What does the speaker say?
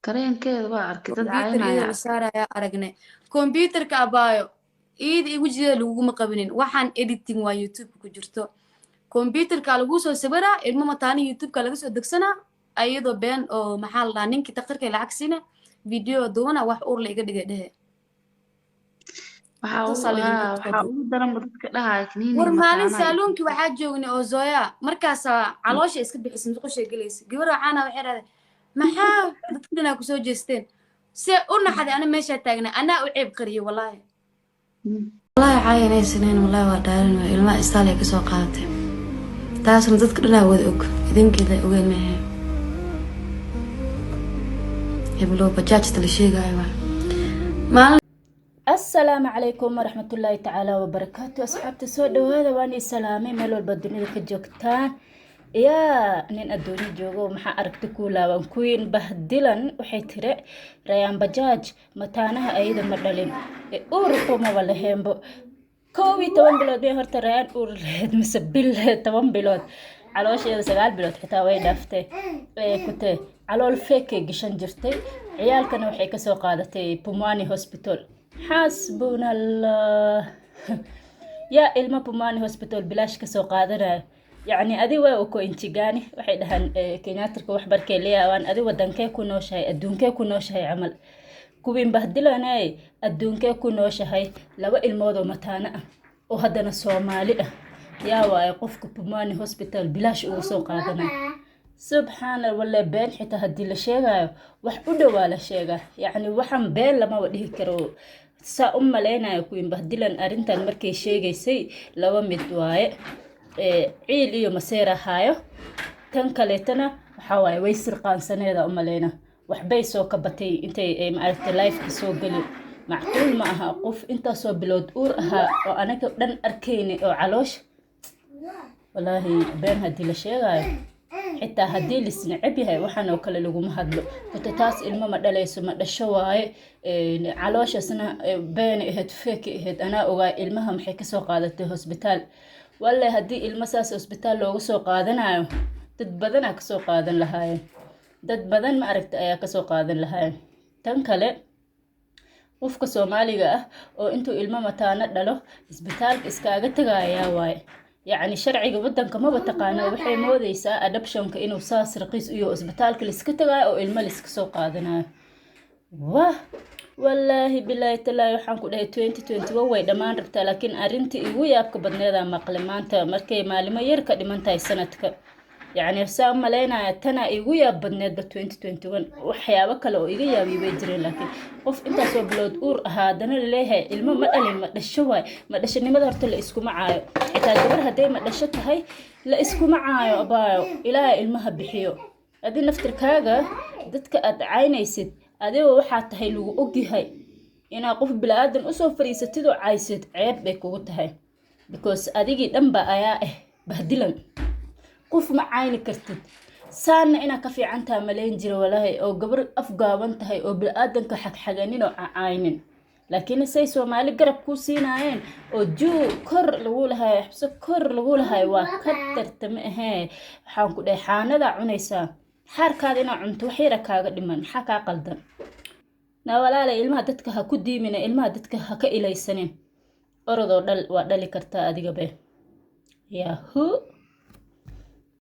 kareenkeeda waa arkay dad computer iyadoo caynaya la saaraya aragnay computerka abaayo iyada iyo wejigeeda laguguma qabinin waxaan editing waa youtube ku jirto computerka lagu soo sawiraa ilmo mataani youtube-ka laga soo degsanaa ayadoo been oo maxaa la dhahaa ninkii daktarka lacag siina video duwana wax uur la iga dhigay dhehe waxaa ugu daran dadka dhahaya kaniini war maalin mataanaha saaluunkii waxaa joognay oo zoya markaasaa caloosha iska bixisay musqushay gelaysa gabar waxaana waxay dhahday maxaa dadka dhanaa kusoo jeesteen se u naxday ana meeshaa taagnaa anaa u ceeb qariyay wallaahi wallaahi caayanaysaneen wallaahi waa dhaarin waa ilmaha istaalay ka soo qaadatay taasna dadka dhanaa wada og idinkeeda ogeen maahe heblow bajaajta la sheegaayo waa maalin السلام عليكم ورحمة الله تعالى وبركاته أصحابتي سو دوادا واني سلامي ميلو البدوني كجوكتان يا نين أدوني جوغو محا أركتكو لاوان كوين بهدلن وحيترق ريان بجاج متانها أيضا مدلين أورطو ما ولا هيمبو كوي توان بلود بيه هورتا ريان أور لهد مسبيل توان بلود علوش يدا سغال بلود حتى وي دافتي كنتي علو الفيكي جشان جرتي عيال كانوا وحي كسو قادتي بوماني هوسبيتول حسبنا الله يا إلما بوماني هوسبيتال بلاش كسو قادرة يعني أدي وكو انتقاني waxay dhahan keenyatirka wax barkay leeyaan adi wadankay ku nooshahay adduunkay ku nooshahay amal kuwin bahdilanay adduunkay ku nooshahay laba ilmood oo mataana ah oo hadana Soomaali ah yaa waay qofka Pumani Hospital bilaash uu soo qaadanay subxaana walla been xitaa hadii la sheegayo wax u dhawaa la sheega yani waxan been lama wadhihi karo sa umaleynaayo kuwin bahdilan arintan markay sheegaysay laba mid waaye ciil iyo maseera haayo tan kaleetana waxa waaye way sirqaansaneeda umaleyna waxbay soo kabatay intay maaragtay life ka soo gali macquul ma aha qof inta soo bilood uur ahaa oo anaga dhan arkayni oo caloosh wallahi been hadii la sheegayo xitaa hadii lisnacib yahay waxaan oo kale lagu ma hadlo horta taas ilmo ma dhalayso ma dhasho waaye calooshaasna been ahayd fake ahayd anaa ogaa ilmaha maxay ka soo qaadatay hospital wallahi hadii ilmo saas hospital looga soo qaadanayo dad badan ka soo qaadan lahaayeen dad badan ma aragtay ayaa ka soo qaadan lahaayeen tan kale qofka Soomaaliga ah oo intuu ilmo mataana dhalo isbitaalka iskaaga tagaya waaye يعني شرعي ودن كما بتقانا وحي موديسا adoptionka inuu saas raqiis iyo isbitaalka liska tagay oo ilmo liska soo qaadanayo wah wallahi billahi taala waxaan ku dhahay 2021 way dhamaan rabtaa laakiin arintii igu yaabka badneeda maqle maanta markay maalimo yar ka dhimantahay sanadka يعني saa maleynaya tana igu yaab badneed 2021 waxyaabo kale oo iga yaabi way jireen laakiin qof inta soo bilood uur ahaadana leeyahay ilmo ma dhalin ma dhasho way ma dhashanimada horta la isku macaayo xitaa gabar haday ma dhasho tahay la isku macaayo abaayo ilaahay ilmaha bixiyo adii naftirkaaga dadka aad caynaysid adiga waxa tahay lagu ogyahay ina qof bilaadan u soo fariisatid oo caysid ceeb bay kugu tahay because adigi dhanba ayaa bahdilan qof ma cayni kartid saana ina ka fiicantaa maleyn jiro walaahi oo gabar afgaaban tahay oo bilaadanka xaqxaganin oo caynin laakiin say Soomaali garab ku siinaayeen oo juu kor lagu lahay xabso kor lagu lahay waa ka tartama waxaan ku dhahay xaanada cunaysa xarkaada ina cunto waxyara kaaga dhiman maxaa ka qaldan na walaala ilmaha dadka ha ku diimina ilmaha dadka ha ka ilaysanin orodoo dhal waa dhali kartaa adiga be yahoo